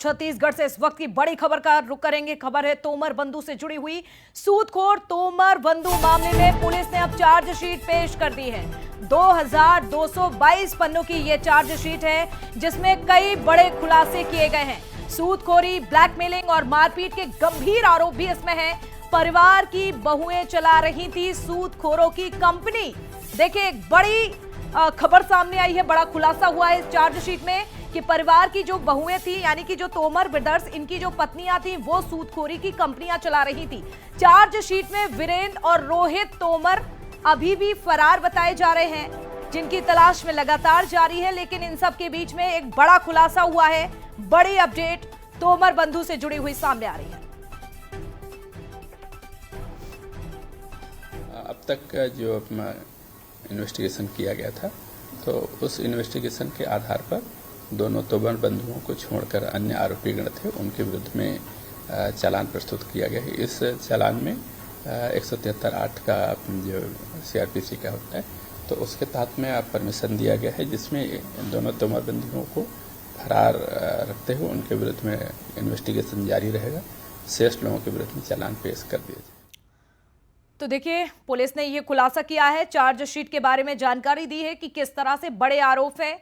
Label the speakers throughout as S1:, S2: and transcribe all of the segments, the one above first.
S1: छत्तीसगढ़ से इस वक्त की बड़ी खबर का रुख करेंगे। खबर है तोमर बंधु से जुड़ी हुई। सूदखोर तोमर बंधु मामले में पुलिस ने अब चार्जशीट पेश कर दी है। 2222 पन्नों की यह चार्जशीट है, जिसमें कई बड़े खुलासे किए गए हैं। सूदखोरी, ब्लैकमेलिंग और मारपीट के गंभीर आरोप भी इसमें हैं। परिवार की बहुएं चला रही थी सूदखोरों की कंपनी। देखिए, एक बड़ी खबर सामने आई है, बड़ा खुलासा हुआ है इस चार्जशीट में कि परिवार की जो बहुएं थी, यानी कि जो तोमर ब्रदर्स, इनकी जो पत्नियां थी, वो सूदखोरी की कंपनियां चला रही थी। चार्जशीट में वीरेंद्र और रोहित तोमर अभी भी फरार बताए जा रहे हैं, जिनकी तलाश में लगातार जारी है। लेकिन इन सब के बीच में एक बड़ा खुलासा हुआ है। बड़ी अपडेट तोमर बंधु से जुड़ी हुई सामने आ रही है।
S2: अब तक जो इन्वेस्टिगेशन किया गया था, तो उस इन्वेस्टिगेशन के आधार पर दोनों तोमर बंधुओं को छोड़कर अन्य आरोपी गण थे, उनके विरुद्ध में चालान प्रस्तुत किया गया है। इस चालान में 173(8) का जो सीआरपीसी का होता है, तो उसके तहत में परमिशन दिया गया है, जिसमें दोनों तोमर बंधुओं को फरार रखते हुए उनके विरुद्ध में इन्वेस्टिगेशन जारी रहेगा। शेष लोगों के विरुद्ध में चालान पेश कर दिया जाए।
S1: तो देखिए, पुलिस ने यह खुलासा किया है, चार्जशीट के बारे में जानकारी दी है कि किस तरह से बड़े आरोप हैं।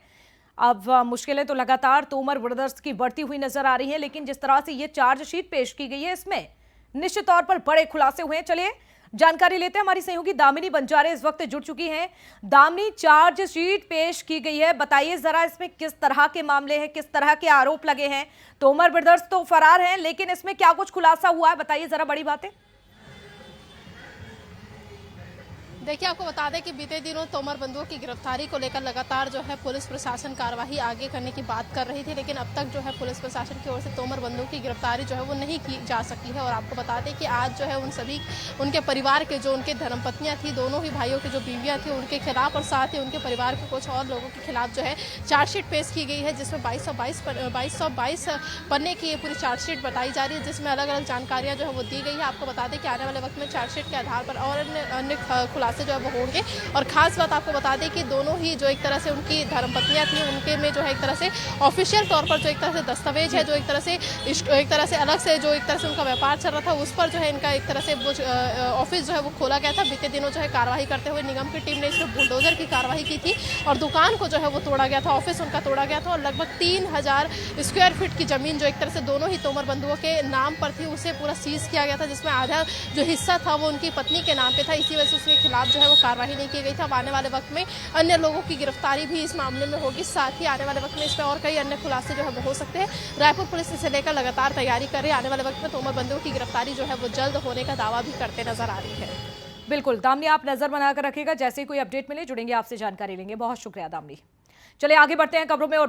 S1: अब मुश्किलें तो लगातार तोमर ब्रदर्स की बढ़ती हुई नजर आ रही हैं, लेकिन जिस तरह से यह चार्जशीट पेश की गई है, इसमें निश्चित तौर पर बड़े खुलासे हुए हैं। चलिए जानकारी लेते हैं। हमारी सहयोगी दामिनी बंजारे इस वक्त जुड़ चुकी हैं। दामिनी, चार्जशीट पेश की गई है, बताइए जरा इसमें किस तरह के मामले हैं, किस तरह के आरोप लगे हैं। तोमर ब्रदर्स तो फरार हैं, लेकिन इसमें क्या कुछ खुलासा हुआ है, बताइए जरा बड़ी बातें।
S3: देखिए, आपको बता दें कि बीते दिनों तोमर बंधुओं की गिरफ्तारी को लेकर लगातार जो है पुलिस प्रशासन कार्रवाई आगे करने की बात कर रही थी, लेकिन अब तक जो है पुलिस प्रशासन की ओर से तोमर बंधुओं की गिरफ्तारी जो है वो नहीं की जा सकी है। और आपको बता दें कि आज जो है उन सभी उनके परिवार के जो उनके धर्मपत्नियां थी, दोनों ही भाइयों की जो बीवियां थी, उनके खिलाफ और साथ ही उनके परिवार के कुछ और लोगों के खिलाफ जो है चार्जशीट पेश की गई है, जिसमें 2222 पन्ने की ये पूरी चार्जशीट बताई जा रही है, जिसमें अलग अलग जानकारियां जो है वो दी गई है। आपको बता दें कि आने वाले वक्त में चार्जशीट के आधार पर और अन्य खुलासे जो है वो होंगे। और खास बात आपको बता दें कि दोनों ही जो एक तरह से उनकी धर्मपत्नियां थी, उनके में जो है एक तरह से ऑफिशियल तौर पर जो एक तरह से दस्तावेज है, जो एक तरह से अलग से जो एक तरह से उनका व्यापार चल रहा था, उस पर जो है इनका एक तरह से वो ऑफिस जो है वो खोला गया था। बीते दिनों जो है कार्रवाई करते हुए निगम की टीम ने इसमें बुलडोजर की कार्रवाई की थी और दुकान को जो है वो तोड़ा गया था, ऑफिस उनका तोड़ा गया था और लगभग 3000 स्क्वायर फीट की जमीन जो एक तरह से दोनों ही तोमर बंधुओं के नाम पर थी, उसे पूरा सीज किया गया था, जिसमें आधा जो हिस्सा था वो उनकी पत्नी के नाम पे था। इसी वजह से उसके खिलाफ जो है वो कार्रवाई नहीं की गई था। आने वाले वक्त में अन्य लोगों की गिरफ्तारी भी इस मामले में होगी, साथ ही आने वाले वक्त में इसमें और कई अन्य खुलासे जो है वो हो सकते हैं। रायपुर पुलिस इसे लेकर लगातार तैयारी कर रही है। आने वाले वक्त में तोमर बंधुओं की गिरफ्तारी जो है वो जल्द होने का दावा भी करते नजर आ रही है।
S1: बिल्कुल दामिनी, आप नजर बनाकर रखिएगा, जैसे ही कोई अपडेट मिले जुड़ेंगे, आपसे जानकारी लेंगे। बहुत शुक्रिया दामिनी। चलिए आगे बढ़ते हैं खबरों में। और